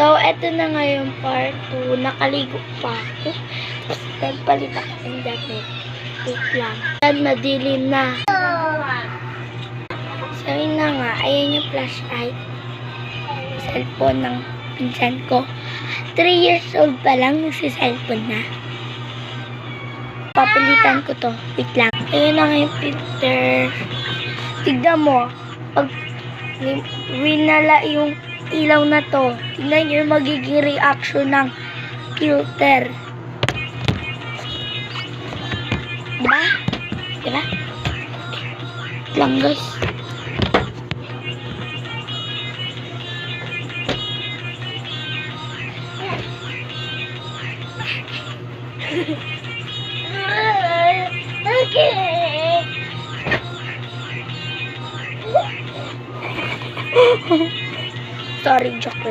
So, eto na nga yung part 2. Nakaligo pa ako. Tapos, nagpalit ako ng damit. Wait lang. Yan, madilim na. So, yun na nga. Ayan yung flashlight. Cellphone ng pinsan ko. 3 years old pa lang, nagsiselfone na. Papilitan ko to. Wait lang. Ayan na nga yung filter. Tignan mo. Pag winala yung ilaw na to, tignan nyo yung magiging reaction ng filter. Diba? Diba? Wait lang guys. Okay. Sorry, joke lang.